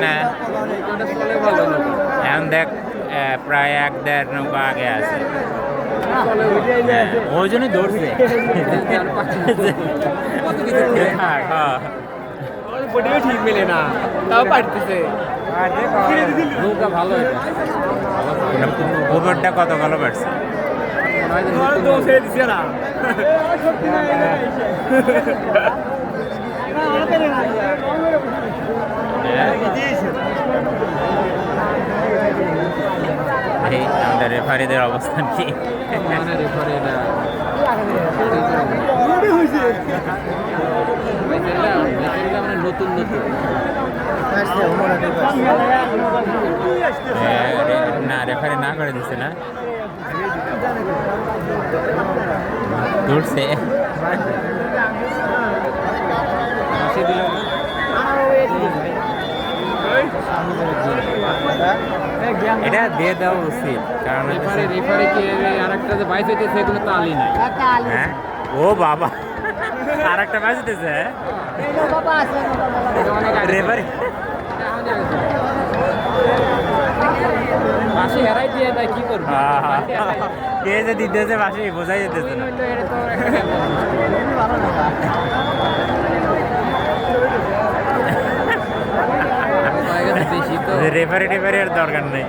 না এখন দেখ প্রায় 1-1.5 নৌকা আগে আছে ওই জন্যই ধরছে ঠিক মেলে না তাও পারতেছে নৌকা ভালো গোবরটা কত ভালো পারছে আমাদের রেফারিদের অবস্থান কি নতুন নতুন না রেফারি না করে দিছে না দূরছে এটা দিয়ে দেওয়া উচিত কারণ রেফারি কি আরেকটা যে বাইশ হইতেছে এগুলো তালি নাই হ্যাঁ ও বাবা আর একটা ম্যাচ দিতেছে রেফারি বাসি হেরাই দিয়ে দেয় কি করবো কে যে দিতেছে বাসি বোঝাই যেতেছে না রেফারি টেফারি এর দরকার নেই